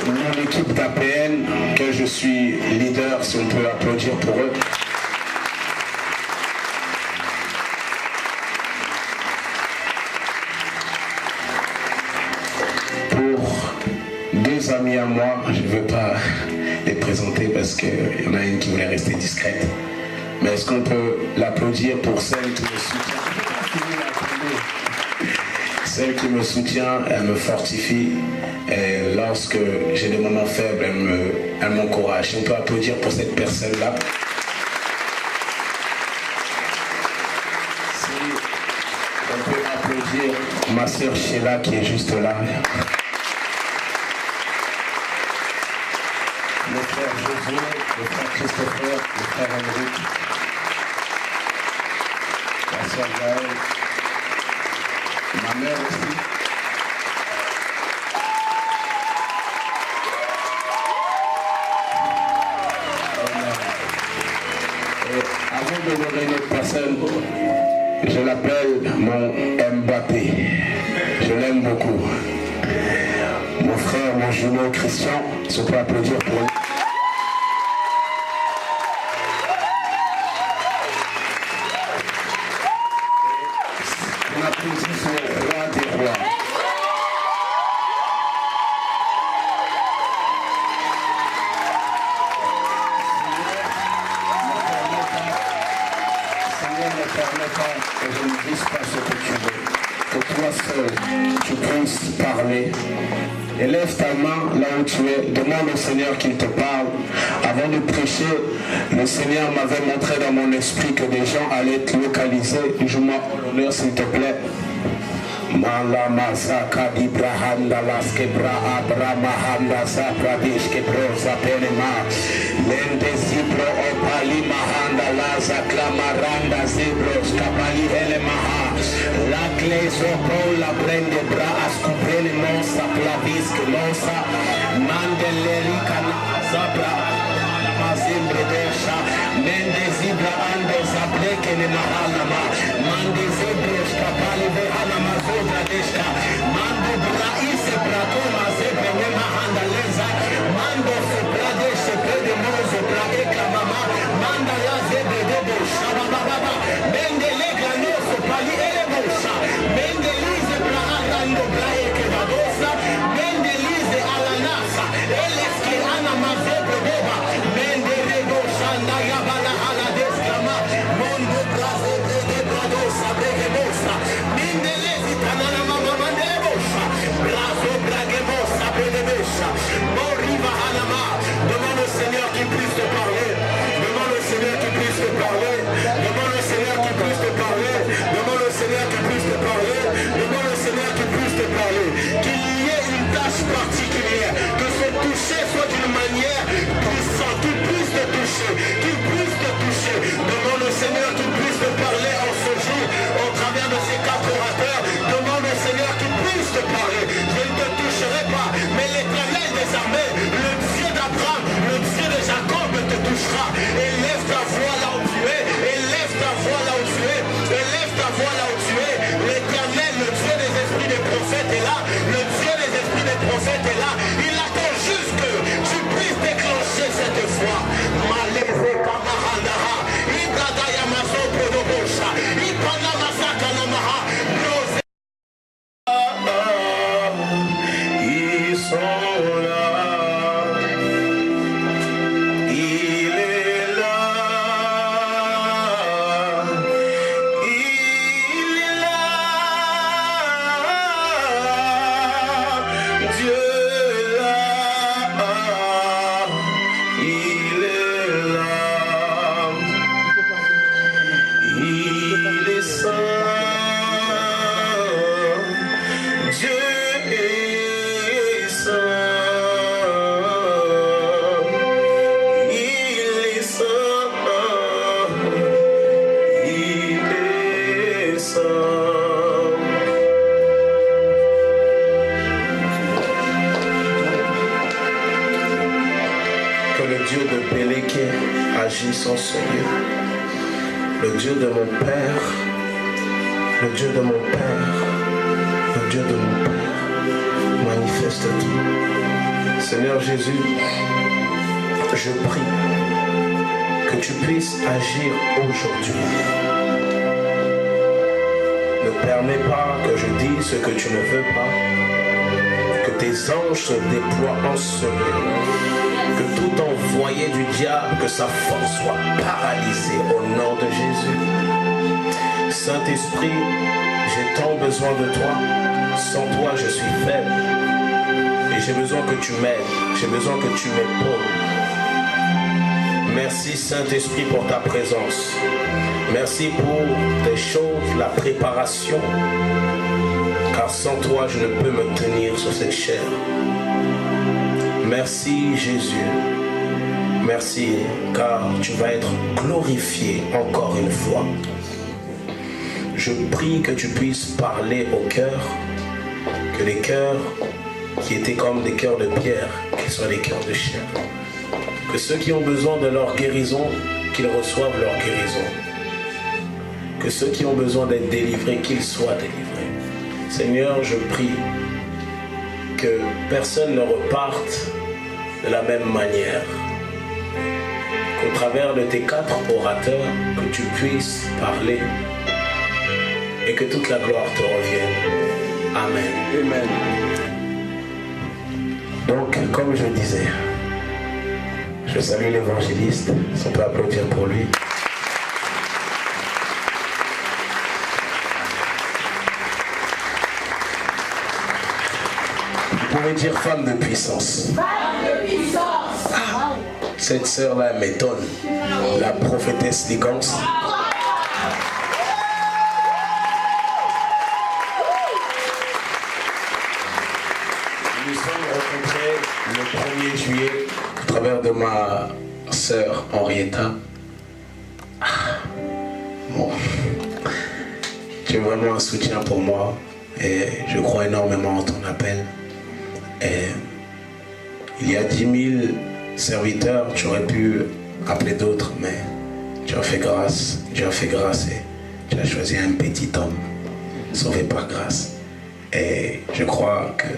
pour l'équipe d'APN, que je suis leader, si on peut applaudir pour eux. Deux amis à moi, je ne veux pas les présenter parce qu'il y en a une qui voulait rester discrète. Mais est-ce qu'on peut l'applaudir pour celle qui me soutient? Celle qui me soutient, elle me fortifie. Et lorsque j'ai des moments faibles, elle m'encourage. On peut applaudir pour cette personne-là. Si on peut applaudir ma sœur Sheila qui est juste là. Le frère Josué, le frère Christopher, le frère Henrik, la sœur Gaëlle, ma mère aussi. Et avant de nommer une autre personne, je l'appelle mon Mbappé. Je l'aime beaucoup. Mon frère, mon jumeau Christian, si on peut applaudir pour lui. On applaudit ce roi des rois. Seigneur, ne permets pas que je ne dise pas ce que tu veux. Que toi seul, tu puisses parler. Élève ta main là où tu es, demande au Seigneur qu'il te parle. Avant de prêcher, le Seigneur m'avait montré dans mon esprit que des gens allaient être localisés. Joue-moi l'honneur s'il te plaît. Malama Zaka Dibrahanda Laskebra Abramahanda Zapradesh Kebro Zapenema Lende Zibro Opali Mahanda Laza Klamaranda Zibros Kapali Helemaha La Kleso La Brende Bra Askubrene Monsa Plaviske Monsa Mandelerika Zabra Mazimbre Desha Mende Zibra Ando Zabreke Nemahalama Mande Zibros Kapali Vehalama Mando Braise Bratoma Zebre Nemahanda Leza Mando Sepradeshe Prede Mozo Praeka Mama Manda Ya Zebre Debo Shabababa Mende Lega Noso Pali Elebosha Mende Lize Brahanda Ndo Braeke Badosa Mende Lize Alanasa Eleske Ana Mazebre Beba Mende Rego Shanda Yabala Hala Deskama Mondo Braze Brede Bradosa Brege Bosa Mende Lezi Tanana Mama Mandebosha Brazo Brage Bosa Brede Besha Moriva Hanama. Demande au Seigneur qu'il puisse te parler. Demande au Seigneur qu'il puisse te parler. Demande au Seigneur qu'il puisse te parler. Demande au Seigneur qu'il puisse te parler. Demande au Seigneur qu'il puisse te parler. Qu'il y ait une tâche particulière. Que ce toucher soit d'une manière puissante. Qu'il puisse te toucher. Qu'il puisse te toucher. Demande au Seigneur qu'il puisse te parler en ce jour. Au travers de ces 4 orateurs. Demande au Seigneur qu'il puisse te parler. Je ne te toucherai pas. Mais l'Éternel des armées, le Dieu d'Abraham, le Dieu de Jacob te touchera. Élève ta voix là où tu es. Élève ta voix là où tu es. Élève ta voix là où tu es. L'Éternel, le Dieu des esprits des prophètes est là. Le Dieu des esprits des prophètes est là. Il attend juste que tu puisses déclencher cette foi. Malève Kamahandaha. Ibradaya Maso Prodobosha. Ipanama Sakanamaha. Ils sont là. Agisse en ce lieu. Le Dieu de mon Père, le Dieu de mon Père, le Dieu de mon Père, manifeste-toi. Seigneur Jésus, je prie que tu puisses agir aujourd'hui. Ne permets pas que je dise ce que tu ne veux pas. Que tes anges se déploient en secret. Que tout envoyé du diable, que sa force soit paralysée au nom de Jésus. Saint-Esprit, j'ai tant besoin de toi. Sans toi, je suis faible. Et j'ai besoin que tu m'aides. J'ai besoin que tu m'épaules. Merci Saint-Esprit pour ta présence. Merci pour tes choses, la préparation. Car sans toi, je ne peux me tenir sur cette chair. Merci Jésus. Merci car tu vas être glorifié encore une fois. Je prie que tu puisses parler au cœur, que les cœurs qui étaient comme des cœurs de pierre, qu'ils soient des cœurs de chair. Que ceux qui ont besoin de leur guérison, qu'ils reçoivent leur guérison. Que ceux qui ont besoin d'être délivrés, qu'ils soient délivrés. Seigneur, je prie que personne ne reparte de la même manière. Qu'au travers de tes 4 orateurs, que tu puisses parler et que toute la gloire te revienne. Amen. Amen. Donc, comme je disais, je salue l'évangéliste, si on peut applaudir pour lui. Vous pouvez dire femme de puissance. Femme de puissance. Ah, cette sœur-là m'étonne. La prophétesse Ligance. Nous nous sommes rencontrés le 1er juillet à travers de ma sœur Henrietta. Bon. Tu es vraiment un soutien pour moi et je crois énormément en ton appel. Et il y a 10 000 serviteurs, tu aurais pu appeler d'autres, mais tu as fait grâce, Dieu a fait grâce et tu as choisi un petit homme sauvé par grâce. Et je crois que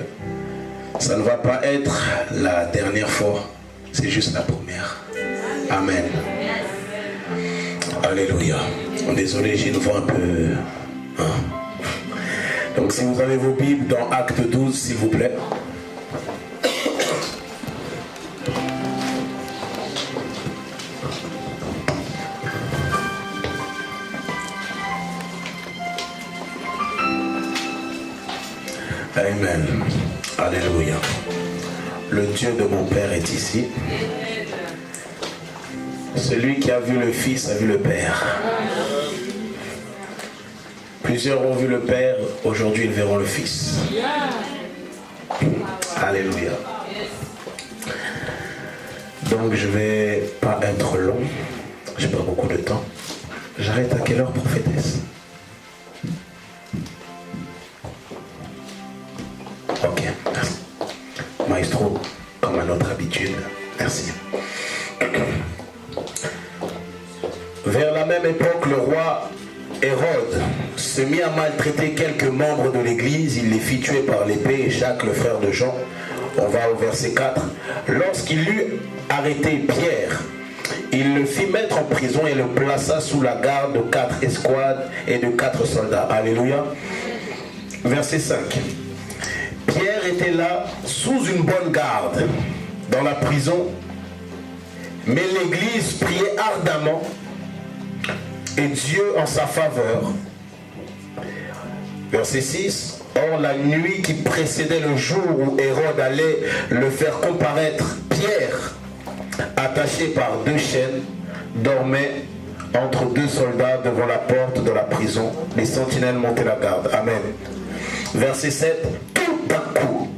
ça ne va pas être la dernière fois, c'est juste la première. Amen. Alléluia. Désolé, j'ai une voix un peu... Donc si vous avez vos Bibles dans Acte 12, s'il vous plaît. Amen. Alléluia. Le Dieu de mon Père est ici. Celui qui a vu le Fils a vu le Père. Plusieurs ont vu le Père, aujourd'hui ils verront le Fils. Alléluia. Donc je ne vais pas être long. J'ai pas beaucoup de temps. J'arrête à quelle heure, prophétesse? Ok, merci. Maestro, comme à notre habitude. Merci. Vers la même époque, le roi Hérode se mit à maltraiter quelques membres de l'église. Il les fit tuer par l'épée, et Jacques, le frère de Jean, on va au verset 4. Lorsqu'il eut arrêté Pierre, il le fit mettre en prison et le plaça sous la garde de 4 escouades et de 4 soldats. Alléluia. Verset 5. Pierre était là sous une bonne garde dans la prison, mais l'église priait ardemment et Dieu en sa faveur. Verset 6. Or la nuit qui précédait le jour où Hérode allait le faire comparaître, Pierre, attaché par 2 chaînes, dormait entre 2 soldats devant la porte de la prison. Les sentinelles montaient la garde. Amen. Verset 7. Tout d'un coup,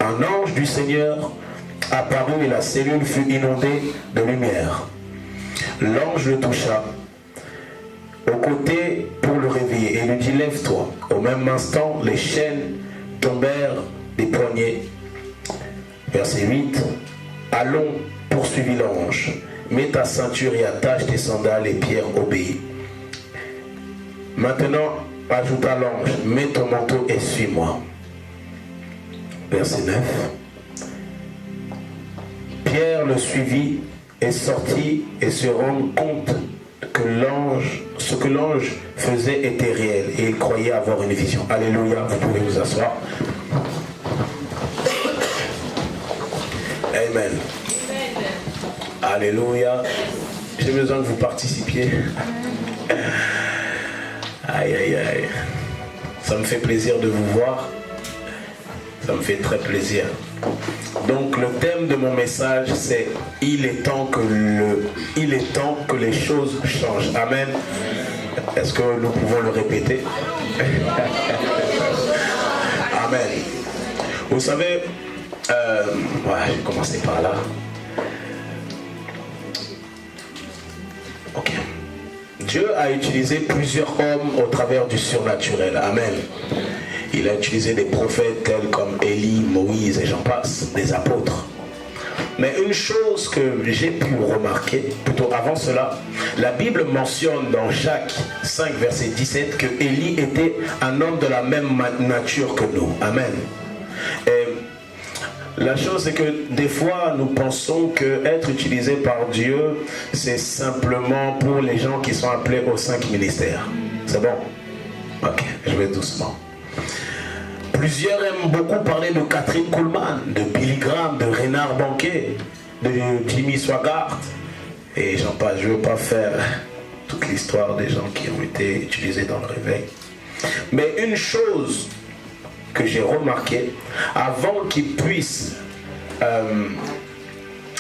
un ange du Seigneur apparut et la cellule fut inondée de lumière. L'ange le toucha au côté pour le réveiller et lui dit: lève-toi. Au même instant, les chaînes tombèrent des poignets. Verset 8. Allons, poursuivit l'ange. Mets ta ceinture et attache tes sandales, et Pierre obéit. Maintenant, ajouta l'ange, mets ton manteau et suis-moi. Verset 9. Pierre le suivit et sortit et se rend compte que ce que l'ange faisait était réel et il croyait avoir une vision. Alléluia, vous pouvez vous asseoir. Amen. Alléluia. J'ai besoin que vous participiez. Aïe, aïe, aïe. Ça me fait plaisir de vous voir. Ça me fait très plaisir. Donc le thème de mon message c'est il est temps que les choses changent. Amen. Est-ce que nous pouvons le répéter? Amen. Vous savez, je vais commencer par là. Ok. Dieu a utilisé plusieurs hommes au travers du surnaturel. Amen. Il a utilisé des prophètes tels comme Élie, Moïse et j'en passe, des apôtres. Mais une chose que j'ai pu remarquer, plutôt avant cela, la Bible mentionne dans Jacques 5, verset 17, que Élie était un homme de la même nature que nous. Amen. Et la chose, c'est que des fois, nous pensons que être utilisé par Dieu, c'est simplement pour les gens qui sont appelés aux 5 ministères. C'est bon? Ok, je vais doucement. Plusieurs aiment beaucoup parler de Kathryn Kuhlman, de Billy Graham, de Reinhard Bonnke, de Jimmy Swaggart. Et j'en passe, je ne veux pas faire toute l'histoire des gens qui ont été utilisés dans le réveil. Mais une chose que j'ai remarqué, avant qu'ils puissent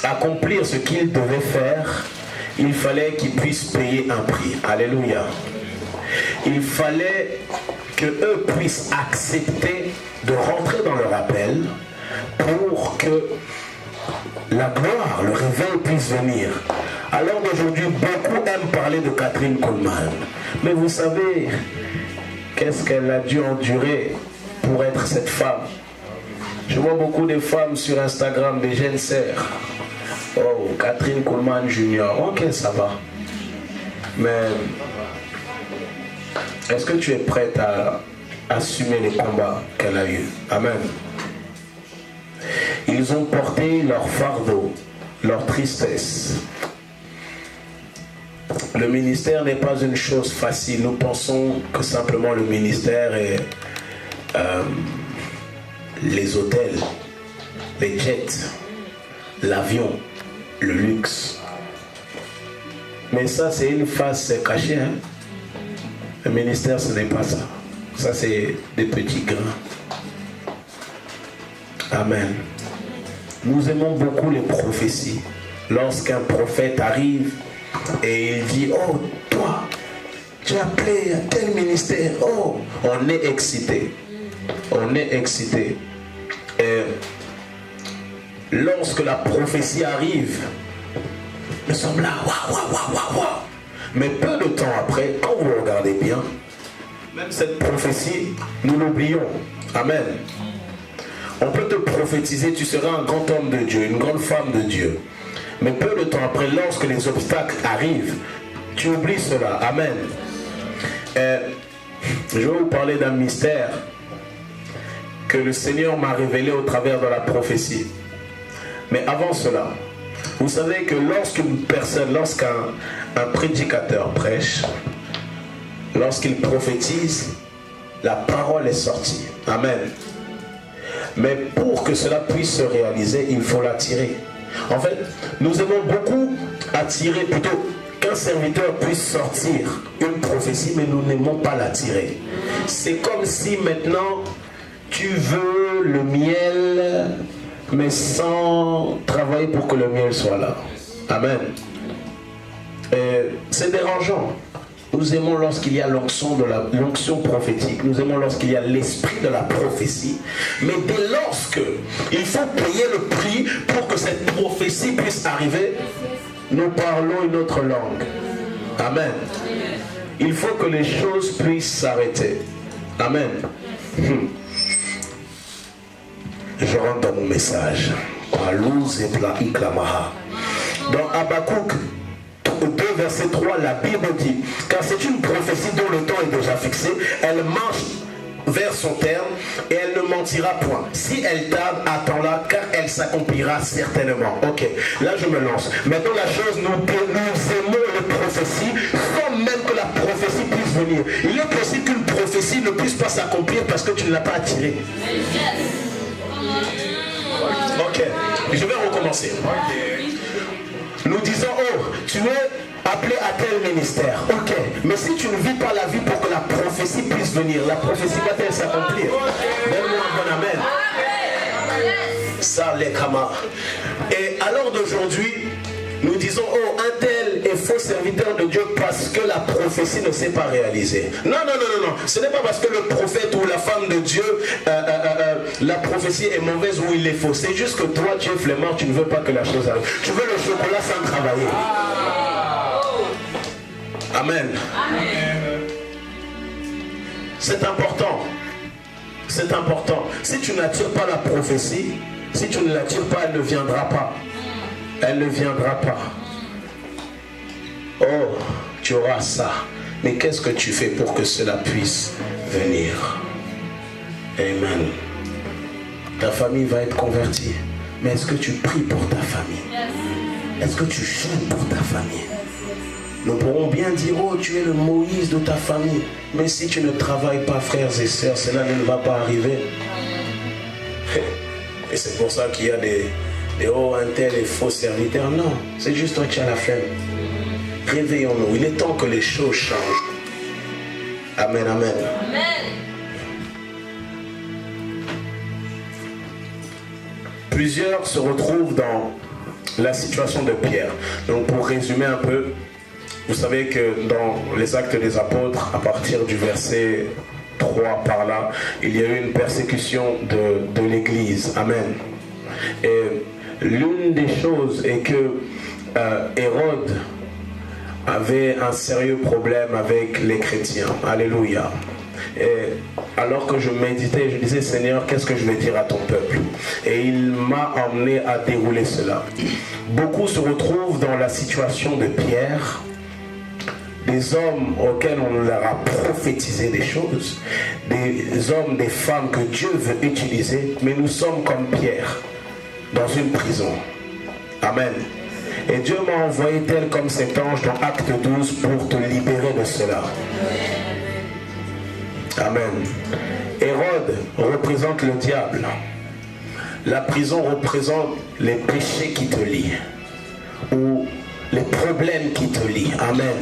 accomplir ce qu'ils devaient faire, il fallait qu'ils puissent payer un prix. Alléluia. Il fallait qu'eux puissent accepter de rentrer dans leur appel pour que la gloire, le réveil puisse venir. Alors d'aujourd'hui, beaucoup aiment parler de Kathryn Kuhlman. Mais vous savez, qu'est-ce qu'elle a dû endurer pour être cette femme? Je vois beaucoup de femmes sur Instagram, des jeunes sœurs. Oh, Kathryn Kuhlman Junior, ok, ça va. Mais est-ce que tu es prête à assumer les combats qu'elle a eus? Amen. Ils ont porté leur fardeau, leur tristesse. Le ministère n'est pas une chose facile. Nous pensons que simplement le ministère est les hôtels, les jets, l'avion, le luxe. Mais ça, c'est une face cachée. Hein? Le ministère, ce n'est pas ça. Ça, c'est des petits grains. Amen. Nous aimons beaucoup les prophéties. Lorsqu'un prophète arrive et il dit, oh, toi, tu as appelé à tel ministère. Oh, on est excité. On est excité. Et lorsque la prophétie arrive, nous sommes là, waouh, waouh, waouh, waouh. Mais peu de temps après, quand vous regardez bien, même cette prophétie, nous l'oublions. Amen. On peut te prophétiser, tu seras un grand homme de Dieu, une grande femme de Dieu. Mais peu de temps après, lorsque les obstacles arrivent, tu oublies cela. Amen. Je vais vous parler d'un mystère que le Seigneur m'a révélé au travers de la prophétie. Mais avant cela, vous savez que lorsqu'un prédicateur prêche, lorsqu'il prophétise, la parole est sortie. Amen. Mais pour que cela puisse se réaliser, il faut l'attirer. En fait, nous aimons beaucoup attirer, plutôt qu'un serviteur puisse sortir une prophétie, mais nous n'aimons pas l'attirer. C'est comme si maintenant tu veux le miel, mais sans travailler pour que le miel soit là. Amen. C'est dérangeant. Nous aimons lorsqu'il y a l'onction prophétique. Nous aimons lorsqu'il y a l'esprit de la prophétie. Mais dès lorsque il faut payer le prix pour que cette prophétie puisse arriver, nous parlons une autre langue. Amen. Il faut que les choses puissent s'arrêter. Amen. Je rentre dans mon message. Dans Habakkuk 2, verset 3, la Bible dit, car c'est une prophétie dont le temps est déjà fixé, elle marche vers son terme et elle ne mentira point. Si elle tarde, attends-la, car elle s'accomplira certainement. Ok, là je me lance. Maintenant la chose, nous aimons les prophéties sans même que la prophétie puisse venir. Il est possible qu'une prophétie ne puisse pas s'accomplir parce que tu ne l'as pas attirée. Ok, je vais recommencer. Nous disons, oh, tu es appelé à tel ministère. Ok, mais si tu ne vis pas la vie pour que la prophétie puisse venir, la prophétie va-t-elle s'accomplir? Donne-moi un bon amen. Ça, les camarades. Et alors d'aujourd'hui, nous disons, oh, un tel est faux serviteur de Dieu parce que la prophétie ne s'est pas réalisée. Non, non, non, non, non. Ce n'est pas parce que le prophète ou la femme de Dieu, la prophétie est mauvaise ou il est faux. C'est juste que toi, tu es flemmard, tu ne veux pas que la chose arrive. Tu veux le chocolat sans travailler. Amen. C'est important. C'est important. Si tu n'attires pas la prophétie, si tu ne l'attires pas, elle ne viendra pas. Elle ne viendra pas. Oh, tu auras ça. Mais qu'est-ce que tu fais pour que cela puisse venir? Amen. Ta famille va être convertie. Mais est-ce que tu pries pour ta famille? Est-ce que tu jeûnes pour ta famille? Nous pourrons bien dire, oh, tu es le Moïse de ta famille. Mais si tu ne travailles pas, frères et sœurs, cela ne va pas arriver. Et c'est pour ça qu'il y a des oh, un tel et faux serviteur. Non, c'est juste toi qui as la flemme. Réveillons-nous. Il est temps que les choses changent. Amen, amen. Amen. Plusieurs se retrouvent dans la situation de Pierre. Donc pour résumer un peu, vous savez que dans les Actes des Apôtres, à partir du verset 3 par là, il y a eu une persécution de l'Église. Amen. Et l'une des choses est que Hérode avait un sérieux problème avec les chrétiens. Alléluia. Et alors que je méditais, je disais, Seigneur, qu'est-ce que je vais dire à ton peuple? Et il m'a emmené à dérouler cela. Beaucoup se retrouvent dans la situation de Pierre, des hommes auxquels on leur a prophétisé des choses, des hommes, des femmes que Dieu veut utiliser, mais nous sommes comme Pierre, dans une prison. Amen. Et Dieu m'a envoyé tel comme cet ange dans Acte 12 pour te libérer de cela. Amen. Hérode représente le diable. La prison représente les péchés qui te lient ou les problèmes qui te lient. Amen.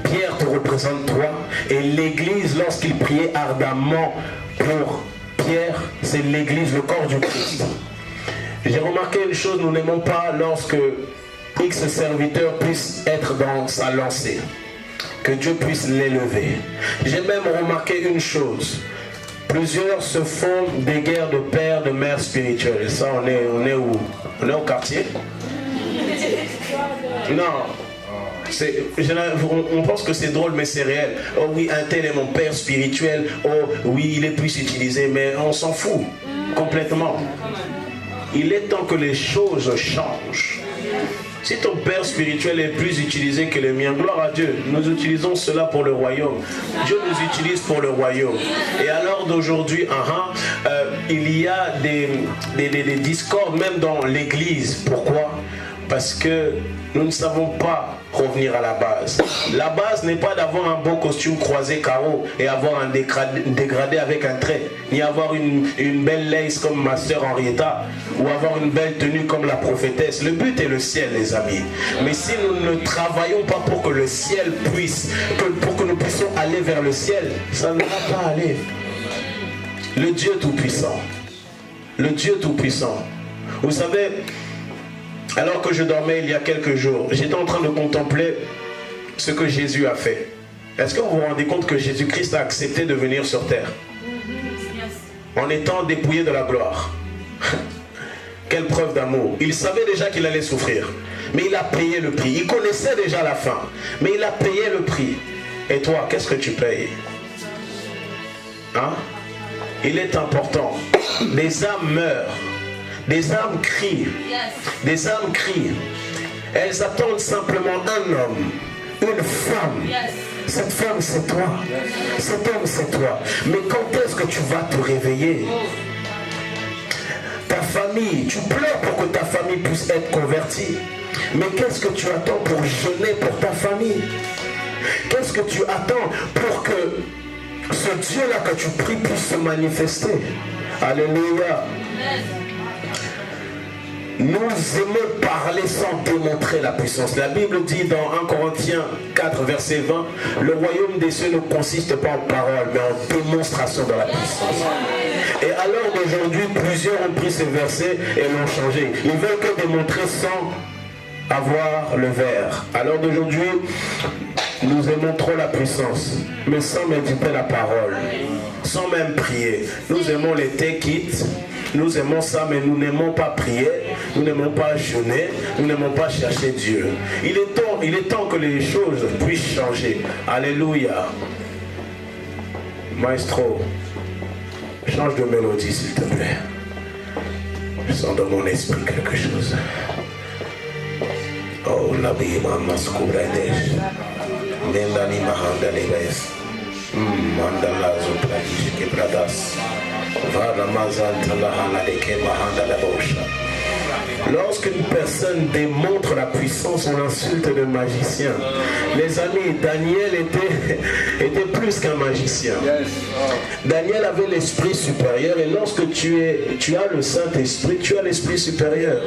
Pierre te représente toi et l'Église, lorsqu'il priait ardemment pour Pierre, c'est l'Église, le corps du Christ. J'ai remarqué une chose, nous n'aimons pas lorsque X serviteur puisse être dans sa lancée, que Dieu puisse l'élever. J'ai même remarqué une chose, plusieurs se font des guerres de père, de mère spirituelle. Et ça, on est où? On est au quartier? Non. On pense que c'est drôle, mais c'est réel. Oh oui, un tel est mon père spirituel. Oh oui, il est plus utilisé, mais on s'en fout complètement. Il est temps que les choses changent. Si ton père spirituel est plus utilisé que le mien, gloire à Dieu. Nous utilisons cela pour le royaume. Dieu nous utilise pour le royaume. Et alors d'aujourd'hui, il y a des discords même dans l'église. Pourquoi? Parce que nous ne savons pas revenir à la base. La base n'est pas d'avoir un beau costume croisé carreau et avoir un dégradé avec un trait, ni avoir une belle lace comme ma sœur Henrietta, ou avoir une belle tenue comme la prophétesse. Le but est le ciel, les amis. Mais si nous ne travaillons pas pour que le ciel puisse, pour que nous puissions aller vers le ciel, ça ne va pas aller. Le Dieu Tout-Puissant. Le Dieu Tout-Puissant. Vous savez, alors que je dormais il y a quelques jours, j'étais en train de contempler ce que Jésus a fait. Est-ce que vous vous rendez compte que Jésus-Christ a accepté de venir sur terre en étant dépouillé de la gloire? Quelle preuve d'amour. Il savait déjà qu'il allait souffrir, mais il a payé le prix. Il connaissait déjà la fin, mais il a payé le prix. Et toi, qu'est-ce que tu payes? Hein? Il est important. Des âmes meurent. Des âmes crient. Des âmes crient. Elles attendent simplement un homme, une femme, Cette femme, c'est toi. Cet homme, c'est toi. Mais quand est-ce que tu vas te réveiller? Ta famille, tu pleures pour que ta famille puisse être convertie. Mais qu'est-ce que tu attends pour jeûner pour ta famille? Qu'est-ce que tu attends pour que ce Dieu-là que tu pries puisse se manifester? Alléluia. Nous aimons parler sans démontrer la puissance. La Bible dit dans 1 Corinthiens 4, verset 20, le royaume des cieux ne consiste pas en parole, mais en démonstration de la puissance. Et à l'heure d'aujourd'hui, plusieurs ont pris ce verset et l'ont changé. Ils veulent que démontrer sans avoir le verre. À l'heure d'aujourd'hui, nous aimons trop la puissance, mais sans méditer la parole, sans même prier. Nous aimons les take it. Nous aimons ça, mais nous n'aimons pas prier, nous n'aimons pas jeûner, nous n'aimons pas chercher Dieu. Il est temps que les choses puissent changer. Alléluia. Maestro, change de mélodie s'il te plaît. Je sens dans mon esprit quelque chose. Oh, la bima mascouradesh. Mendani mahandalibes. Mandala zopladish kebradas. Lorsqu'une personne démontre la puissance, on insulte le magicien. Les amis, Daniel était plus qu'un magicien. Daniel avait l'esprit supérieur, et lorsque tu as le Saint-Esprit, tu as l'esprit supérieur.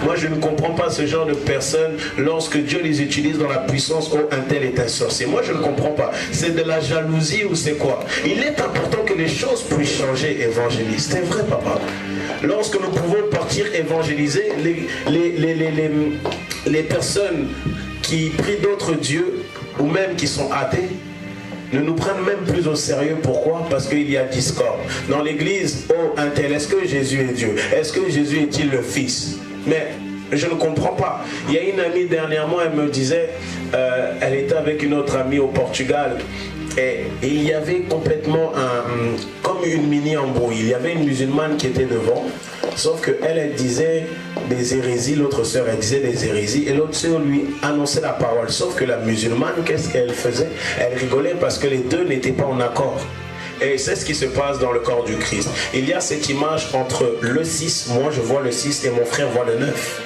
Moi, je ne comprends pas ce genre de personnes lorsque Dieu les utilise dans la puissance. Oh, un tel est un sorcier. Moi, je ne comprends pas. C'est de la jalousie ou c'est quoi? Il est important que les choses puissent changer, évangéliste. C'est vrai, papa. Lorsque nous pouvons partir évangéliser, les personnes qui prient d'autres dieux ou même qui sont athées ne nous prennent même plus au sérieux. Pourquoi? Parce qu'il y a discorde. Dans l'église, oh, un tel, est-ce que Jésus est Dieu? Est-ce que Jésus est-il le Fils? Mais je ne comprends pas. Il y a une amie dernièrement, elle me disait, elle était avec une autre amie au Portugal. Et il y avait complètement comme une mini embrouille. Il y avait une musulmane qui était devant, sauf qu'elle, elle disait des hérésies, l'autre sœur, elle disait des hérésies, et l'autre sœur lui annonçait la parole. Sauf que la musulmane, qu'est-ce qu'elle faisait? Elle rigolait parce que les deux n'étaient pas en accord. Et c'est ce qui se passe dans le corps du Christ. Il y a cette image entre le 6, moi je vois le 6 et mon frère voit le 9.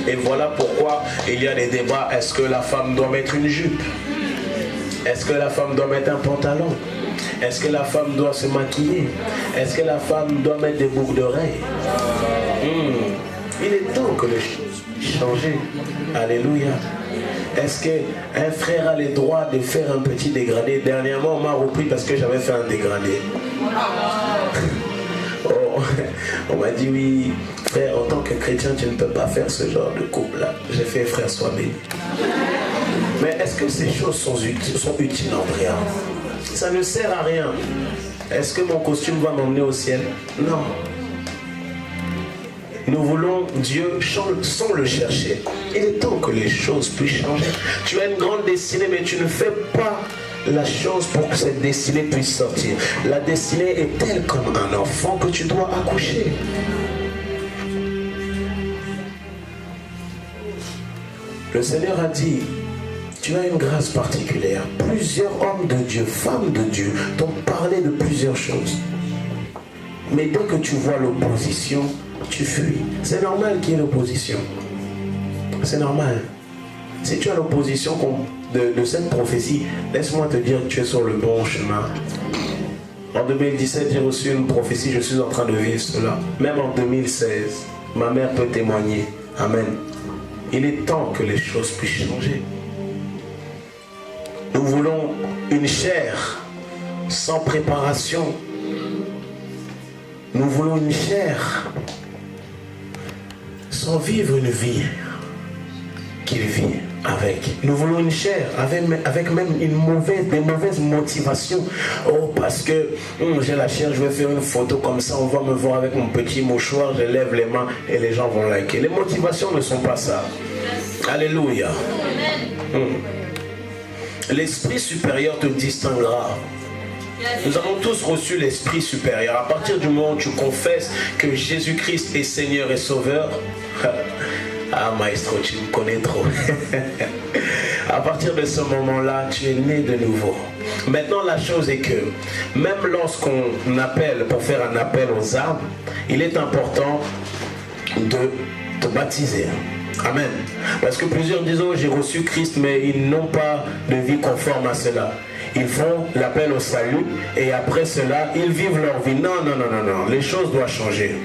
Et voilà pourquoi il y a des débats. Est-ce que la femme doit mettre une jupe? Est-ce que la femme doit mettre un pantalon? Est-ce que la femme doit se maquiller? Est-ce que la femme doit mettre des boucles d'oreilles? Il est temps que les choses puissent changer. Alléluia. Est-ce qu'un frère a le droit de faire un petit dégradé? Dernièrement, on m'a repris parce que j'avais fait un dégradé. Oh, on m'a dit oui, frère, en tant que chrétien, tu ne peux pas faire ce genre de couple-là. J'ai fait frère, sois béni. Mais est-ce que ces choses sont utiles, Andrea? Ça ne sert à rien. Est-ce que mon costume va m'emmener au ciel? Non. Nous voulons Dieu sans le chercher. Il est temps que les choses puissent changer. Tu as une grande destinée, mais tu ne fais pas la chose pour que cette destinée puisse sortir. La destinée est telle comme un enfant que tu dois accoucher. Le Seigneur a dit, tu as une grâce particulière. Plusieurs hommes de Dieu, femmes de Dieu t'ont parlé de plusieurs choses. Mais dès que tu vois l'opposition, tu fuis. C'est normal qu'il y ait l'opposition. C'est normal. Si tu as l'opposition de cette prophétie, laisse-moi te dire que tu es sur le bon chemin. En 2017, j'ai reçu une prophétie, je suis en train de vivre cela. Même en 2016, ma mère peut témoigner. Amen. Il est temps que les choses puissent changer. Nous voulons une chair sans préparation. Nous voulons une chair sans vivre une vie qu'il vit avec. Nous voulons une chair avec même des mauvaises motivations. Oh, parce que j'ai la chair, je vais faire une photo comme ça, on va me voir avec mon petit mouchoir, je lève les mains et les gens vont liker. Les motivations ne sont pas ça. Alléluia. L'esprit supérieur te distinguera. Nous avons tous reçu l'esprit supérieur. À partir du moment où tu confesses que Jésus-Christ est Seigneur et Sauveur, Ah maestro, tu me connais trop. À partir de ce moment-là, tu es né de nouveau. Maintenant, la chose est que, même lorsqu'on appelle, pour faire un appel aux âmes, il est important de te baptiser. Amen. Parce que plusieurs disent, oh, j'ai reçu Christ, mais ils n'ont pas de vie conforme à cela. Ils font l'appel au salut et après cela, ils vivent leur vie. Non, non, non, non, non. Les choses doivent changer.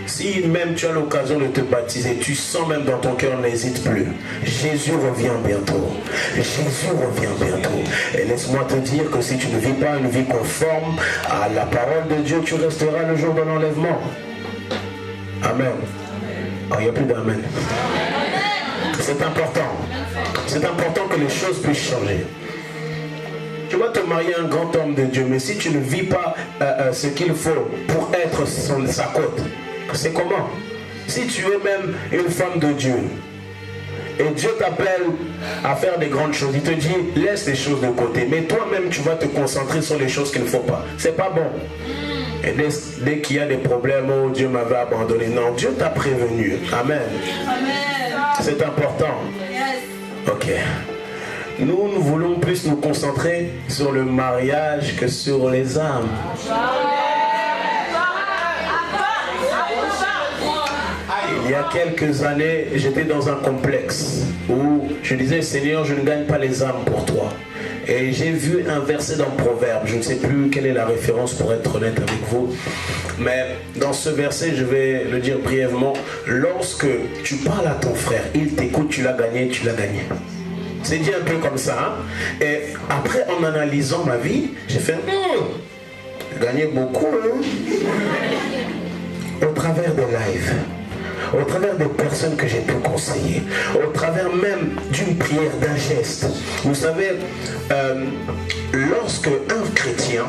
Si même tu as l'occasion de te baptiser, tu sens même dans ton cœur, n'hésite plus. Jésus revient bientôt. Jésus revient bientôt. Et laisse-moi te dire que si tu ne vis pas une vie conforme à la parole de Dieu, tu resteras le jour de l'enlèvement. Amen. Oh, il n'y a plus d'amen. C'est important. C'est important que les choses puissent changer. Tu vas te marier à un grand homme de Dieu, mais si tu ne vis pas ce qu'il faut pour être sa côte, c'est comment? Si tu es même une femme de Dieu, et Dieu t'appelle à faire des grandes choses, il te dit, laisse les choses de côté, mais toi-même tu vas te concentrer sur les choses qu'il ne faut pas. C'est pas bon. Et dès qu'il y a des problèmes, oh Dieu m'avait abandonné. Non, Dieu t'a prévenu. Amen. C'est important. Ok. Nous voulons plus nous concentrer sur le mariage que sur les âmes. Il y a quelques années, j'étais dans un complexe où je disais, Seigneur, je ne gagne pas les âmes pour toi. Et j'ai vu un verset dans Proverbe, je ne sais plus quelle est la référence pour être honnête avec vous, mais dans ce verset, je vais le dire brièvement, lorsque tu parles à ton frère, il t'écoute, tu l'as gagné, tu l'as gagné. C'est dit un peu comme ça. Hein? Et après, en analysant ma vie, j'ai fait, j'ai gagné beaucoup. Hein? Au travers de live, au travers des personnes que j'ai pu conseiller, au travers même d'une prière, d'un geste. Vous savez, lorsque un chrétien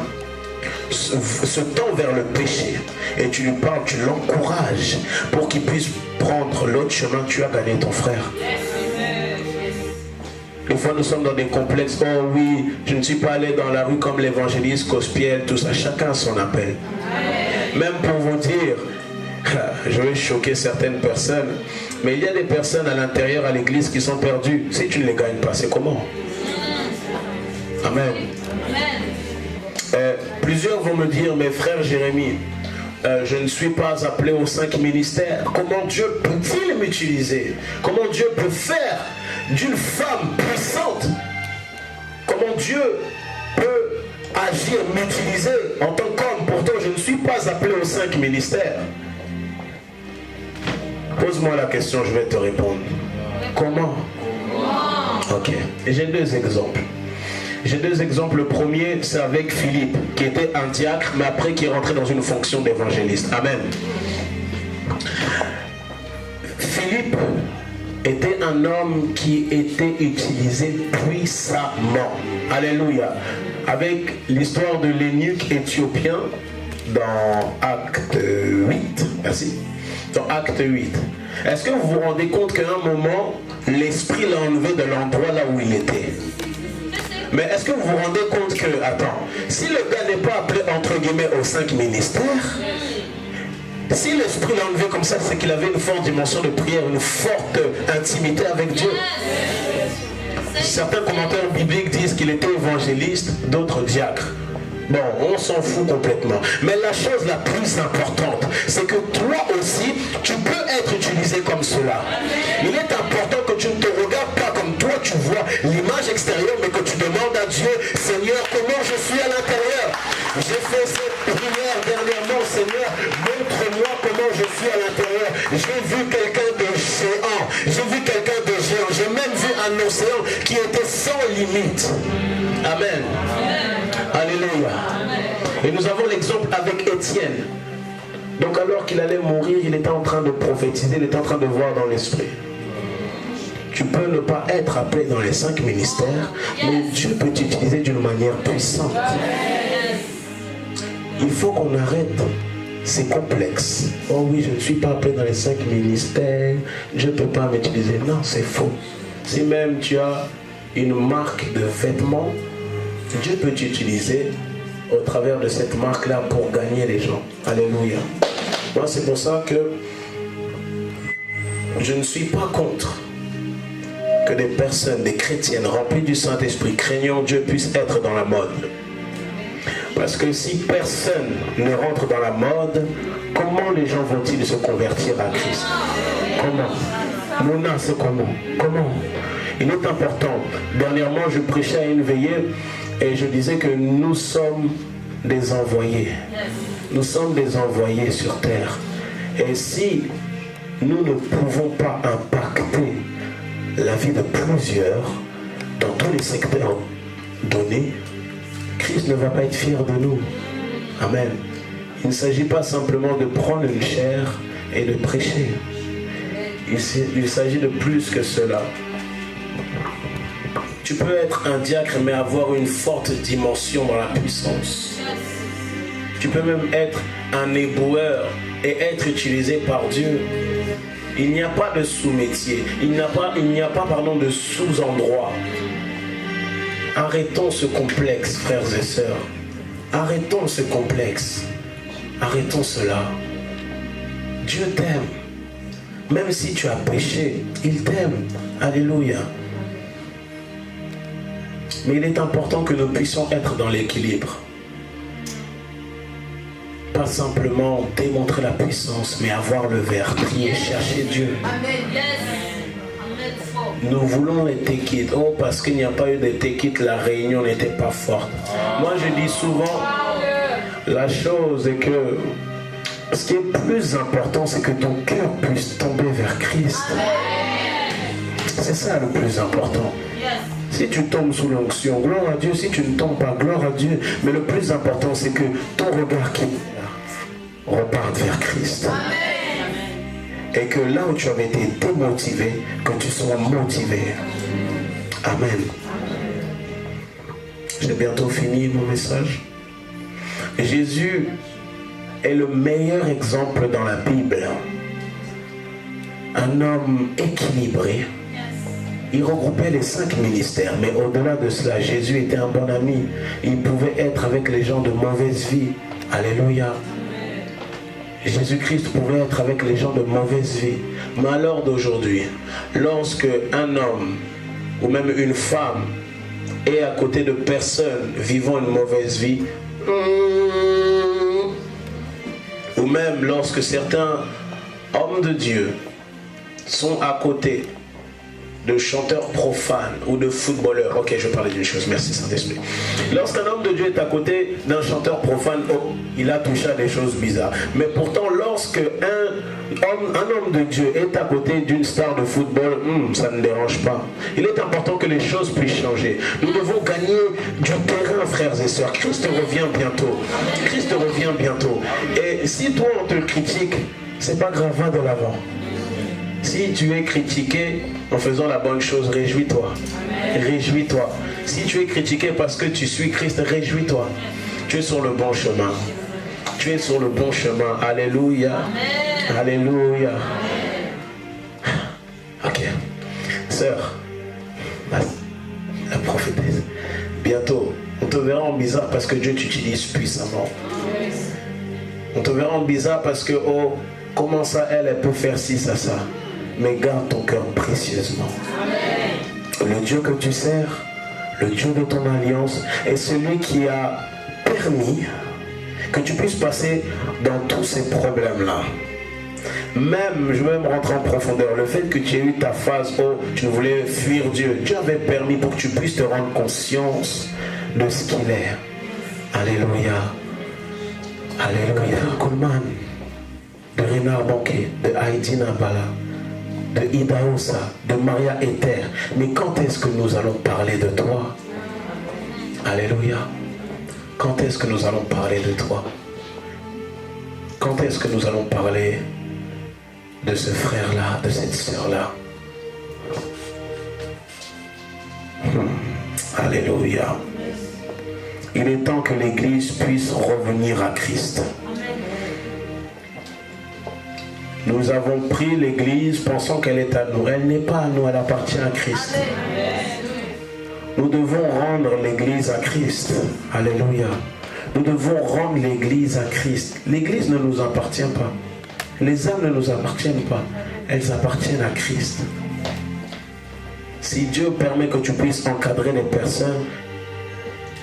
se tend vers le péché et tu lui parles, tu l'encourages pour qu'il puisse prendre l'autre chemin, tu as gagné ton frère. Des fois nous sommes dans des complexes, oh oui, je ne suis pas allé dans la rue comme l'évangéliste, Cospiel, tout ça, chacun a son appel. Même pour vous dire, je vais choquer certaines personnes, mais il y a des personnes à l'intérieur à l'église qui sont perdues. Si tu ne les gagnes pas, c'est comment? Amen. Plusieurs vont me dire, mais frère Jérémie, je ne suis pas appelé aux 5 ministères. Comment Dieu peut-il m'utiliser? Comment Dieu peut faire d'une femme puissante? Comment Dieu peut agir, m'utiliser en tant qu'homme? Pourtant, je ne suis pas appelé aux 5 ministères. Pose-moi la question, je vais te répondre. Comment? Ok. Et j'ai 2 exemples. J'ai 2 exemples. Le premier, c'est avec Philippe, qui était un diacre, mais après qui est rentré dans une fonction d'évangéliste. Amen. Philippe était un homme qui était utilisé puissamment. Alléluia. Avec l'histoire de l'eunuque éthiopien dans Acte 8. Merci. Dans Acte 8. Est-ce que vous vous rendez compte qu'à un moment, l'esprit l'a enlevé de l'endroit là où il était? Mais est-ce que vous vous rendez compte que, attends, si le gars n'est pas appelé entre guillemets aux 5 ministères, si l'esprit l'a enlevé comme ça, c'est qu'il avait une forte dimension de prière, une forte intimité avec Dieu. Certains commentaires bibliques disent qu'il était évangéliste, d'autres diacres. Bon, on s'en fout complètement. Mais la chose la plus importante, c'est que toi aussi, tu peux être utilisé comme cela. Il est important que tu ne te regardes pas comme toi, tu vois l'image extérieure, mais que tu demandes à Dieu, Seigneur, comment je suis à l'intérieur? J'ai fait cette prière dernièrement, Seigneur, montre-moi comment je suis à l'intérieur. J'ai vu quelqu'un de géant. J'ai vu quelqu'un de géant. J'ai même vu un océan qui était sans limite. Amen. Alléluia. Et nous avons l'exemple avec Étienne. Donc alors qu'il allait mourir, il était en train de prophétiser, il était en train de voir dans l'esprit. Tu peux ne pas être appelé dans les 5 ministères, mais Dieu peut t'utiliser d'une manière puissante. Il faut qu'on arrête ces complexes. Oh oui, je ne suis pas appelé dans les 5 ministères, Dieu ne peut pas m'utiliser. Non, c'est faux. Si même tu as une marque de vêtements, Dieu peut t'utiliser au travers de cette marque-là pour gagner les gens. Alléluia. Moi, c'est pour ça que Je ne suis pas contre que des personnes, des chrétiennes remplies du Saint-Esprit, craignant Dieu, puissent être dans la mode. Parce que si personne ne rentre dans la mode, comment les gens vont-ils se convertir à Christ? Comment? Mona, c'est comment? Comment? Il est important. Dernièrement, je prêchais à une veillée et je disais que nous sommes des envoyés. Nous sommes des envoyés sur terre. Et si nous ne pouvons pas impacter la vie de plusieurs dans tous les secteurs donnés, Christ ne va pas être fier de nous. Amen. Il ne s'agit pas simplement de prendre une chair et de prêcher. Il s'agit de plus que cela. Tu peux être un diacre mais avoir une forte dimension dans la puissance. Tu peux même être un éboueur et être utilisé par Dieu. Il n'y a pas de sous-métier. Il n'y a pas de sous-endroit. Arrêtons ce complexe, frères et sœurs. Arrêtons ce complexe. Arrêtons cela. Dieu t'aime. Même si tu as péché, il t'aime. Alléluia. Mais il est important que nous puissions être dans l'équilibre. Pas simplement démontrer la puissance, mais avoir le verre, prier, chercher Dieu. Nous voulons les take-it. Oh, parce qu'il n'y a pas eu de take-it, la réunion n'était pas forte. Moi, je dis souvent, la chose est que ce qui est plus important, c'est que ton cœur puisse tomber vers Christ. C'est ça le plus important. Si tu tombes sous l'onction, gloire à Dieu. Si tu ne tombes pas, gloire à Dieu. Mais le plus important, c'est que ton regard qui reparte vers Christ. Et que là où tu avais été démotivé, que tu sois motivé. Amen. J'ai bientôt fini mon message. Jésus est le meilleur exemple dans la Bible. Un homme équilibré. Il regroupait les 5 ministères, mais au-delà de cela, Jésus était un bon ami. Il pouvait être avec les gens de mauvaise vie. Alléluia. Jésus-Christ pouvait être avec les gens de mauvaise vie. Mais à l'heure d'aujourd'hui, lorsque un homme ou même une femme est à côté de personnes vivant une mauvaise vie, ou même lorsque certains hommes de Dieu sont à côté de chanteurs profanes ou de footballeurs. Ok, je vais parler d'une chose, merci Saint-Esprit. Lorsqu'un homme de Dieu est à côté d'un chanteur profane, oh, il a touché à des choses bizarres. Mais pourtant, lorsque un homme de Dieu est à côté d'une star de football, ça ne dérange pas. Il est important que les choses puissent changer. Nous devons gagner du terrain, frères et sœurs. Christ revient bientôt. Christ revient bientôt. Et si toi on te critique, c'est pas grave, va de l'avant. Si tu es critiqué en faisant la bonne chose, réjouis-toi. Réjouis-toi. Si tu es critiqué parce que tu suis Christ, réjouis-toi. Tu es sur le bon chemin. Tu es sur le bon chemin. Alléluia. Amen. Alléluia. Ok. Sœur, la prophétesse, bientôt, on te verra en bizarre parce que Dieu t'utilise puissamment. On te verra en bizarre parce que, oh, comment ça, elle peut faire ci, ça. Mais garde ton cœur précieusement. Amen. Le Dieu que tu sers, le Dieu de ton alliance, est celui qui a permis que tu puisses passer dans tous ces problèmes-là. Même, je vais même rentrer en profondeur, le fait que tu aies eu ta phase où tu voulais fuir Dieu, Dieu avait permis pour que tu puisses te rendre conscience de ce qu'il est. Alléluia. Alléluia. Coleman, de Renard Banquet, de Heidi Nabala, de Ida Ossa, de Maria Ether. Mais quand est-ce que nous allons parler de toi? Alléluia. Quand est-ce que nous allons parler de toi? Quand est-ce que nous allons parler de ce frère-là, de cette sœur-là? Alléluia. Il est temps que l'Église puisse revenir à Christ. Nous avons pris l'Église pensant qu'elle est à nous. Elle n'est pas à nous, elle appartient à Christ. Nous devons rendre l'Église à Christ. Alléluia. Nous devons rendre l'Église à Christ. L'Église ne nous appartient pas. Les âmes ne nous appartiennent pas, elles appartiennent à Christ. Si Dieu permet que tu puisses encadrer les personnes,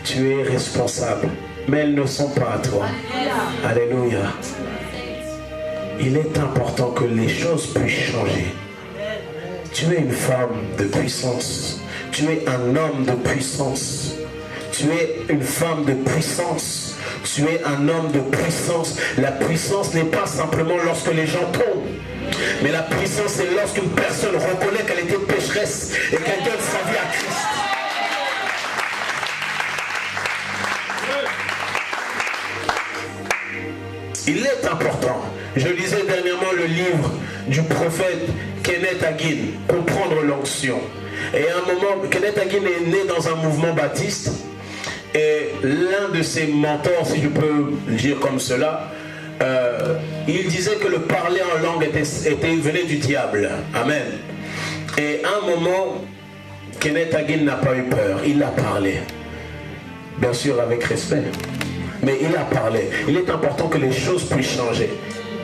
tu es responsable, mais elles ne sont pas à toi. Alléluia. Il est important que les choses puissent changer. Tu es une femme de puissance. Tu es un homme de puissance. Tu es une femme de puissance. Tu es un homme de puissance. La puissance n'est pas simplement lorsque les gens tombent. Mais la puissance, c'est lorsqu'une personne reconnaît qu'elle était pécheresse et qu'elle donne sa vie à Christ. Il est important. Je lisais dernièrement le livre du prophète Kenneth Hagin, Comprendre l'onction. Et à un moment, Kenneth Hagin est né dans un mouvement baptiste. Et l'un de ses mentors, si je peux le dire comme cela, il disait que le parler en langue venait du diable. Amen. Et à un moment, Kenneth Hagin n'a pas eu peur. Il a parlé. Bien sûr avec respect. Mais il a parlé. Il est important que les choses puissent changer.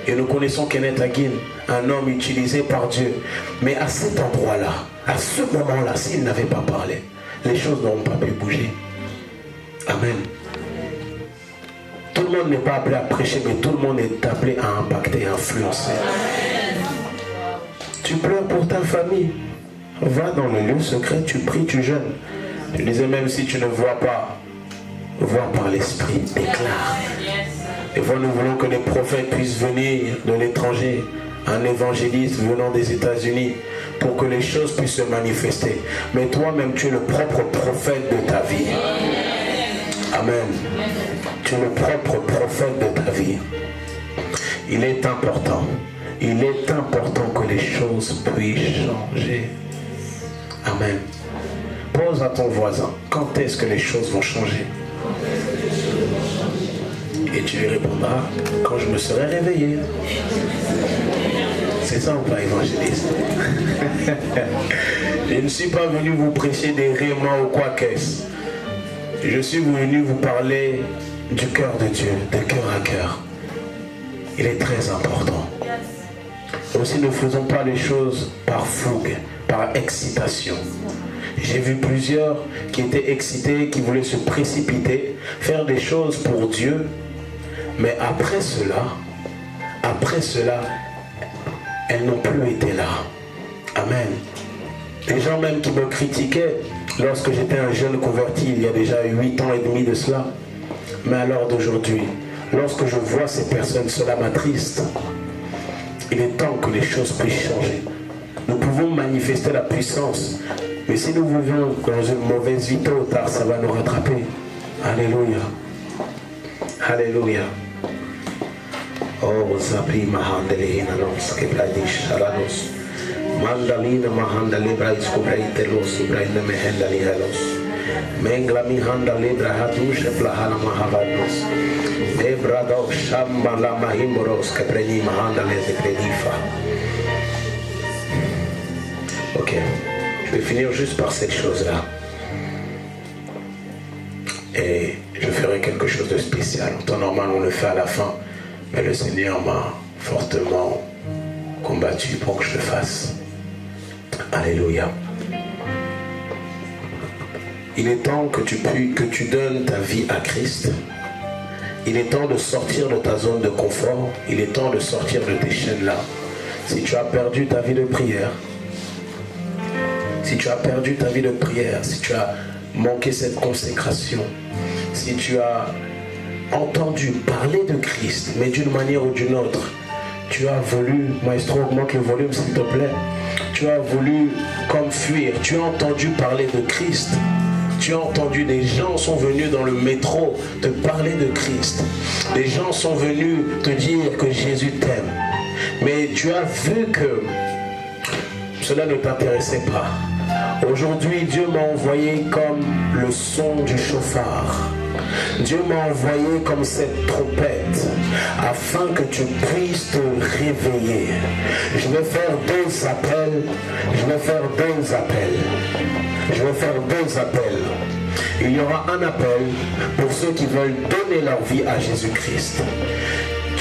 Et nous connaissons Kenneth Hagin, un homme utilisé par Dieu. Mais à cet endroit-là, à ce moment-là, s'il n'avait pas parlé, les choses n'auront pas pu bouger. Amen. Tout le monde n'est pas appelé à prêcher, mais tout le monde est appelé à impacter, à influencer. Tu pleures pour ta famille. Va dans le lieu secret, tu pries, tu jeûnes. Je disais, même si tu ne vois pas, vois par l'esprit, déclare. Et voilà, nous voulons que les prophètes puissent venir de l'étranger, un évangéliste venant des États-Unis, pour que les choses puissent se manifester. Mais toi-même, tu es le propre prophète de ta vie. Amen. Tu es le propre prophète de ta vie. Il est important que les choses puissent changer. Amen. Pose à ton voisin, quand est-ce que les choses vont changer? Et tu lui répondras, quand je me serai réveillé. C'est ça ou pas, évangéliste? Je ne suis pas venu vous prêcher des rémons ou quoi qu'est-ce. Je suis venu vous parler du cœur de Dieu, de cœur à cœur. Il est très important. Aussi, ne faisons pas les choses par fougue, par excitation. J'ai vu plusieurs qui étaient excités, qui voulaient se précipiter, faire des choses pour Dieu. Mais après cela, elles n'ont plus été là. Amen. Les gens même qui me critiquaient lorsque j'étais un jeune converti, il y a déjà 8 ans et demi de cela. Mais à l'heure d'aujourd'hui, lorsque je vois ces personnes, cela m'attriste. Il est temps que les choses puissent changer. Nous pouvons manifester la puissance. Mais si nous vivons dans une mauvaise vie, tôt ou tard, ça va nous rattraper. Alléluia. Alléluia. Oh, Zabri Mahandele Inanos, Kebradish Aranos, Mandalina Mahandale Brais Kubraitelos, Ibrahim Mehendali Helos, Mengla Mihanda Libra Hadush, Plahana Mahavanos, Ebrado Shambala Mahimoros, Kepreni Mahandale de Kredifa. Ok, je vais finir juste par cette chose-là. Et je ferai quelque chose de spécial. En temps normal, on le fait à la fin. Mais le Seigneur m'a fortement combattu pour que je le fasse. Alléluia. Il est temps que tu donnes ta vie à Christ. Il est temps de sortir de ta zone de confort. Il est temps de sortir de tes chaînes-là. Si tu as perdu ta vie de prière, si tu as perdu ta vie de prière, si tu as manqué cette consécration, si tu as entendu parler de Christ, mais d'une manière ou d'une autre, tu as voulu, maestro, augmente le volume s'il te plaît, tu as voulu comme fuir, tu as entendu parler de Christ, tu as entendu des gens sont venus dans le métro te parler de Christ, des gens sont venus te dire que Jésus t'aime, mais tu as vu que cela ne t'intéressait pas. Aujourd'hui, Dieu m'a envoyé comme le son du chauffard. Dieu m'a envoyé comme cette trompette afin que tu puisses te réveiller. Je vais faire 2 appels. Il y aura un appel pour ceux qui veulent donner leur vie à Jésus-Christ.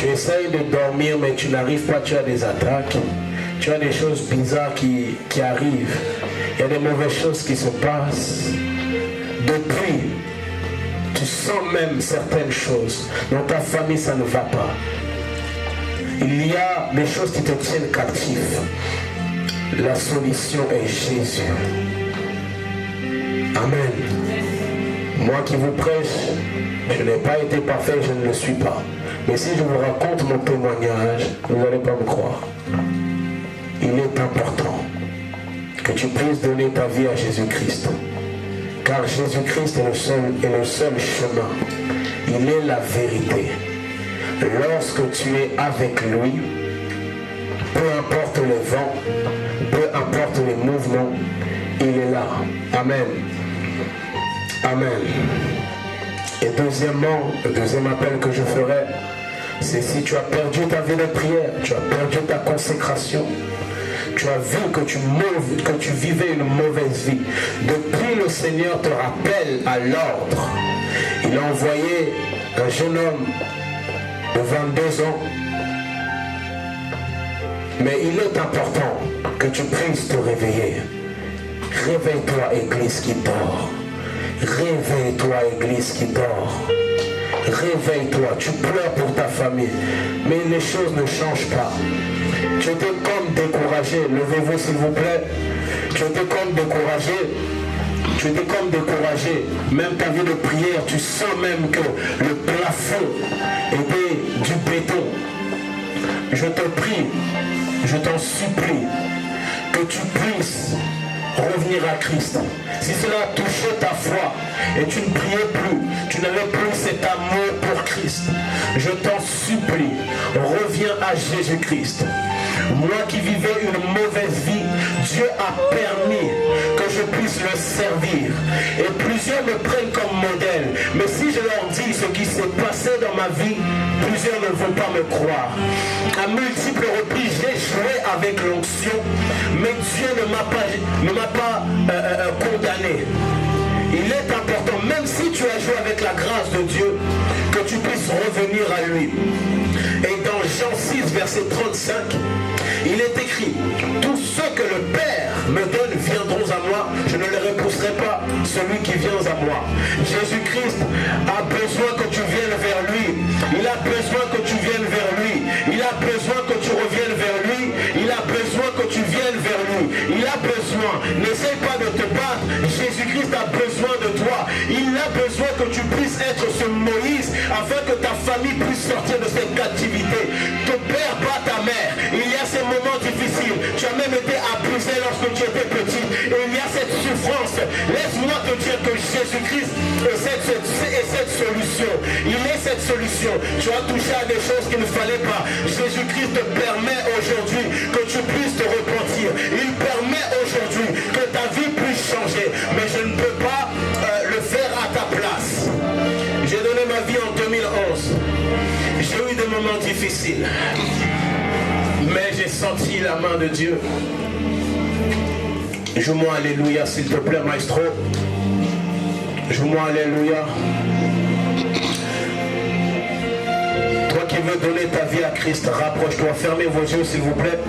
Tu essayes de dormir, mais tu n'arrives pas, tu as des attaques. Tu as des choses bizarres qui arrivent. Il y a des mauvaises choses qui se passent. Depuis, tu sens même certaines choses. Dans ta famille, ça ne va pas. Il y a des choses qui te tiennent captif. La solution est Jésus. Amen. Moi qui vous prêche, je n'ai pas été parfait, je ne le suis pas. Mais si je vous raconte mon témoignage, vous n'allez pas me croire. Il est important que tu puisses donner ta vie à Jésus-Christ. Car Jésus-Christ est le seul chemin. Il est la vérité. Lorsque tu es avec lui, peu importe le vent, peu importe les mouvements, il est là. Amen. Amen. Et deuxièmement, le deuxième appel que je ferai, c'est si tu as perdu ta vie de prière, tu as perdu ta consécration, tu as vu que tu vivais une mauvaise vie. Depuis, le Seigneur te rappelle à l'ordre. Il a envoyé un jeune homme de 22 ans. Mais il est important que tu puisses te réveiller. Réveille-toi, Église qui dort. Réveille-toi, Église qui dort. Réveille-toi, tu pleures pour ta famille, mais les choses ne changent pas. Tu étais comme découragé, levez-vous s'il vous plaît. Tu étais comme découragé, même ta vie de prière, tu sens même que le plafond était du béton. Je te prie, je t'en supplie, que tu puisses revenir à Christ. Si cela a touché ta foi et tu ne priais plus, tu n'avais plus cet amour pour Christ, je t'en supplie, reviens à Jésus-Christ. Moi qui vivais une mauvaise vie, Dieu a permis que je puisse le servir. Et plusieurs me prennent comme modèle. Mais si je leur dis ce qui s'est passé dans ma vie, plusieurs ne vont pas me croire. À multiples reprises, j'ai joué avec l'onction, mais Dieu ne m'a pas condamné. Il est important, même si tu as joué avec la grâce de Dieu, que tu puisses revenir à lui. Et dans Jean 6, verset 35, il est écrit: tous ceux que le Père me donne viendront à moi, je ne les repousserai pas, celui qui vient à moi. Jésus-Christ a besoin que tu viennes vers lui. Il a besoin que tu viennes vers lui. Il a besoin que tu reviennes vers lui. Il a besoin que tu viennes vers lui. Il a besoin. N'essaie pas de te battre. Jésus-Christ a besoin de toi. Il a besoin que tu puisses être ce Moïse afin que ta famille puisse sortir de cette captivité. Ton père, pas ta mère. Il y a ces moments difficiles. Tu as même été abusé lorsque tu étais petit. Et il y a cette souffrance. Laisse-moi te dire que Jésus-Christ est cette solution. Il est cette solution. Tu as touché à des choses qu'il ne fallait pas. Jésus-Christ te permet aujourd'hui que tu puisses te repentir. Il permet aujourd'hui que ta vie puisse changer. Mais je ne peux pas le faire à ta place. J'ai donné ma vie en 2011. J'ai eu des moments difficiles. Mais j'ai senti la main de Dieu. Joue-moi alléluia, s'il te plaît, maestro. Joue-moi alléluia. Toi qui veux donner ta vie à Christ, rapproche-toi. Fermez vos yeux, s'il vous plaît.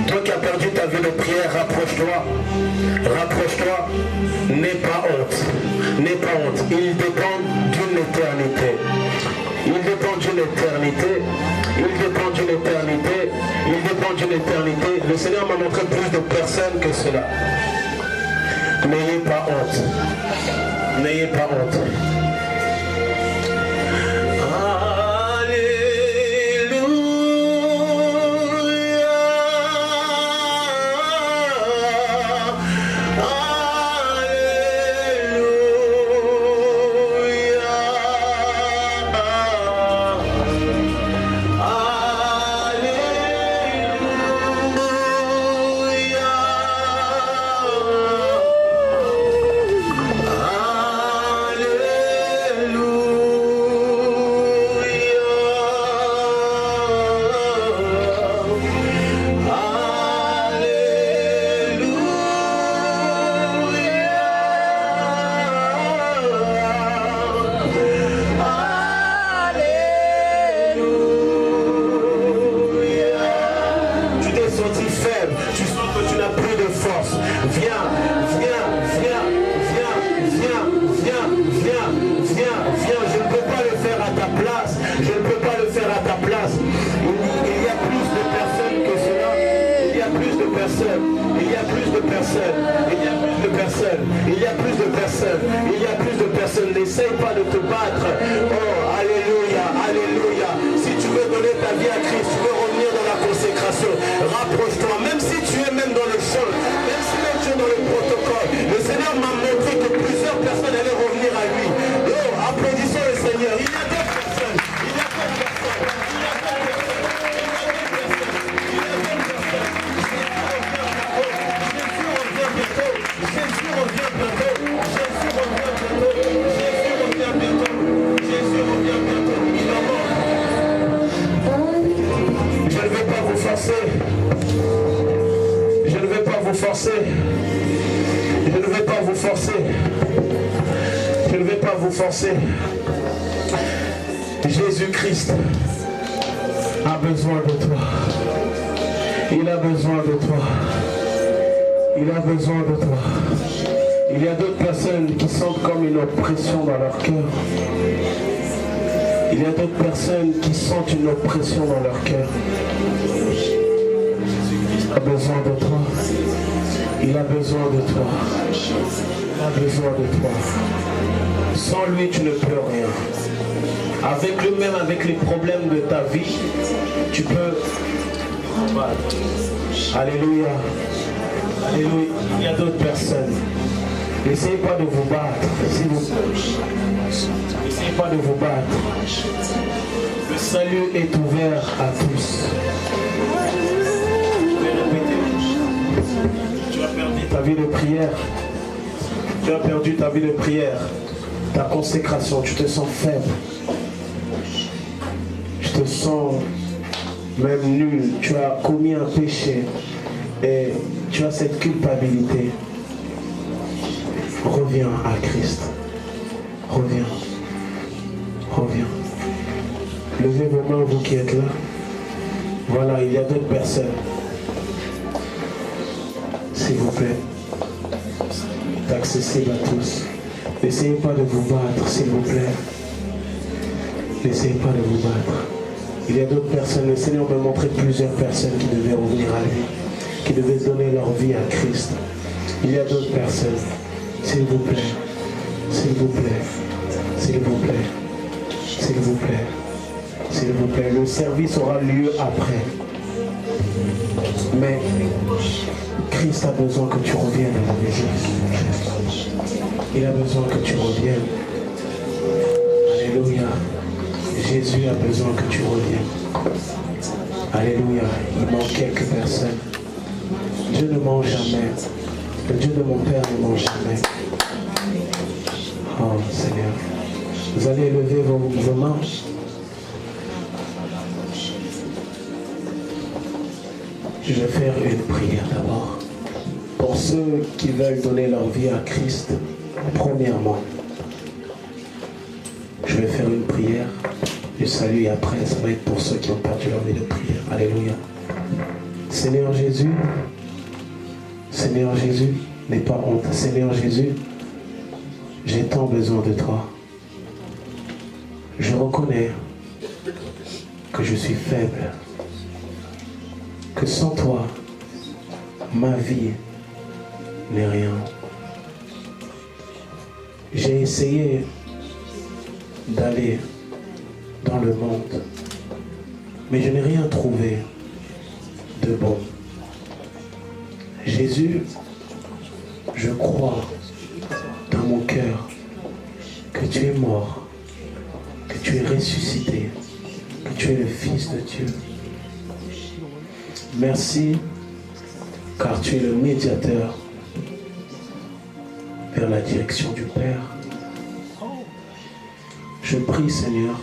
Toi qui as perdu ta vie de prière, rapproche-toi. Rapproche-toi. N'aie pas honte. N'aie pas honte. Il dépend d'une éternité. Il dépend d'une éternité. Il dépend d'une éternité. Il dépend d'une éternité. Le Seigneur m'a montré plus de personnes que cela. N'ayez pas honte. N'ayez pas honte. Alléluia. personnes. Il y a plus de personnes. Il y a plus de personnes. Il y a plus de personnes. N'essaye pas de te battre. Oh, alléluia, alléluia. Si tu veux donner ta vie à Christ, tu veux revenir dans la consécration, rapproche-toi. Même si tu es même dans le chant, même si même tu es dans le protocole, le Seigneur m'a montré que plusieurs personnes allaient revenir à lui. Oh, applaudissons le Seigneur. Il y a d'autres personnes. Il y a d'autres personnes. Il y a d'autres personnes. Jésus revient bientôt. Jésus revient bientôt. Jésus revient bientôt. Jésus revient bientôt. Il en manque. Je ne vais pas vous forcer. Je ne vais pas vous forcer. Je ne vais pas vous forcer. Je ne vais pas vous forcer. Jésus-Christ a besoin de toi. Il a besoin de toi. Il a besoin de toi. Il y a d'autres personnes qui sentent comme une oppression dans leur cœur. Il y a d'autres personnes qui sentent une oppression dans leur cœur. Jésus-Christ a besoin de toi. Il a besoin de toi. Il a besoin de toi. Sans lui, tu ne peux rien. Avec lui-même, avec les problèmes de ta vie, tu peux... Alléluia. Alléluia. Il y a d'autres personnes. N'essayez pas de vous battre, s'il vous plaît. N'essayez pas de vous battre. Le salut est ouvert à tous. Je vais répéter. Tu as perdu ta vie de prière. Tu as perdu ta vie de prière. Ta consécration, tu te sens faible. Tu te sens même nul. Tu as commis un péché. Et tu as cette culpabilité. Reviens à Christ. Reviens. Reviens. Levez vos mains, vous qui êtes là. Voilà, il y a d'autres personnes. S'il vous plaît. C'est accessible à tous. N'essayez pas de vous battre, s'il vous plaît. N'essayez pas de vous battre. Il y a d'autres personnes. Le Seigneur m'a montré plusieurs personnes qui devaient revenir à lui, qui devaient donner leur vie à Christ. Il y a d'autres personnes. S'il vous plaît, s'il vous plaît, s'il vous plaît, s'il vous plaît, s'il vous plaît. Le service aura lieu après. Mais Christ a besoin que tu reviennes à la maison. Il a besoin que tu reviennes. Alléluia. Jésus a besoin que tu reviennes. Alléluia. Il manque quelques personnes. Dieu ne ment jamais. Le Dieu de mon Père ne ment jamais. Oh Seigneur. Vous allez lever vos mains. Je vais faire une prière d'abord. Pour ceux qui veulent donner leur vie à Christ, premièrement, je vais faire une prière du salut et après, ça va être pour ceux qui ont perdu leur vie de prière. Alléluia. Seigneur Jésus, n'aie pas honte. Seigneur Jésus, j'ai tant besoin de toi. Je reconnais que je suis faible, que sans toi, ma vie n'est rien. J'ai essayé d'aller dans le monde, mais je n'ai rien trouvé de bon. Jésus, je crois dans mon cœur que tu es mort, que tu es ressuscité, que tu es le Fils de Dieu. Merci, car tu es le médiateur vers la direction du Père. Je prie, Seigneur,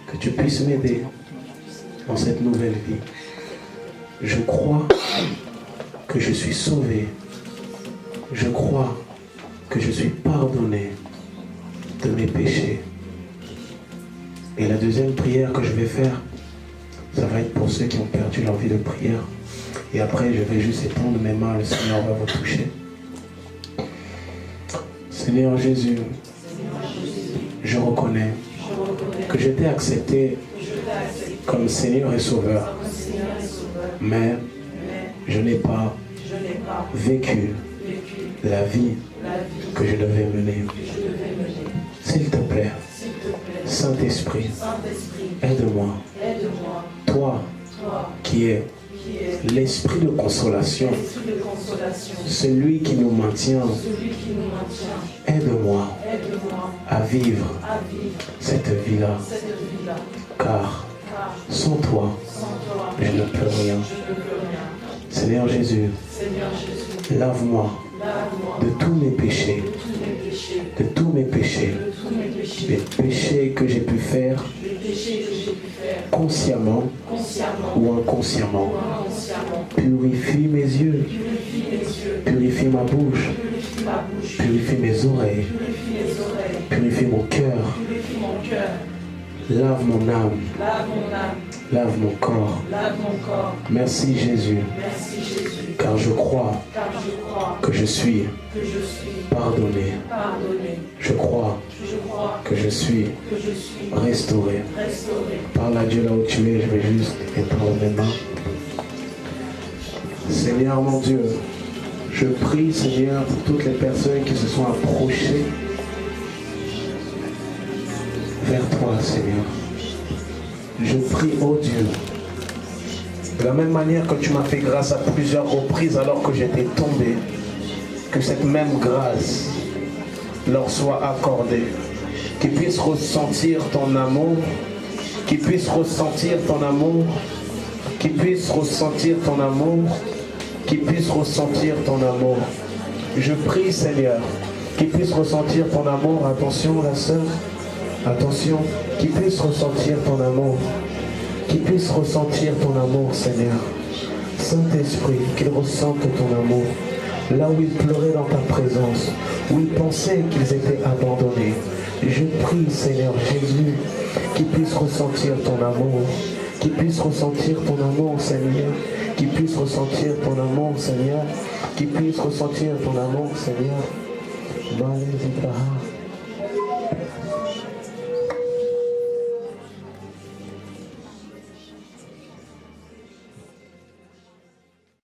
que tu puisses m'aider dans cette nouvelle vie. Je crois que je suis sauvé. Je crois que je suis pardonné de mes péchés. Et la deuxième prière que je vais faire, ça va être pour ceux qui ont perdu leur vie de prière. Et après, je vais juste étendre mes mains, le Seigneur va vous toucher. Seigneur Jésus, je reconnais que je t'ai accepté comme Seigneur et Sauveur. Mais je n'ai pas vécu la vie que je devais mener. S'il te plaît, Saint-Esprit, aide-moi. Toi qui es l'esprit de consolation, celui qui nous maintient, aide-moi à vivre cette vie-là, car sans toi, je ne peux rien. Seigneur Jésus, lave-moi de tous mes péchés, les péchés que j'ai pu faire consciemment ou inconsciemment. Purifie mes yeux, purifie ma bouche, purifie mes oreilles, purifie mon cœur, lave mon âme, lave mon corps. Merci Jésus, car je crois que je suis pardonné. Je crois que je suis restauré. Parle à Dieu là où tu es, je vais juste étendre mes mains. Seigneur mon Dieu, je prie Seigneur pour toutes les personnes qui se sont approchées vers toi Seigneur. Je prie, oh Dieu, de la même manière que tu m'as fait grâce à plusieurs reprises alors que j'étais tombé, que cette même grâce leur soit accordée, qu'ils puissent ressentir ton amour, qu'ils puissent ressentir ton amour, qu'ils puissent ressentir ton amour, qu'ils puissent ressentir ton amour. Je prie Seigneur, qu'ils puissent ressentir ton amour. Attention la sœur, attention, qu'ils puissent ressentir ton amour, qu'ils puissent ressentir ton amour Seigneur. Saint-Esprit, qu'ils ressentent ton amour. Là où ils pleuraient dans ta présence, où ils pensaient qu'ils étaient abandonnés, je prie Seigneur Jésus, qu'ils puissent ressentir ton amour, qu'ils puissent ressentir ton amour Seigneur, qu'ils puissent ressentir ton amour Seigneur, qu'ils puissent ressentir ton amour Seigneur.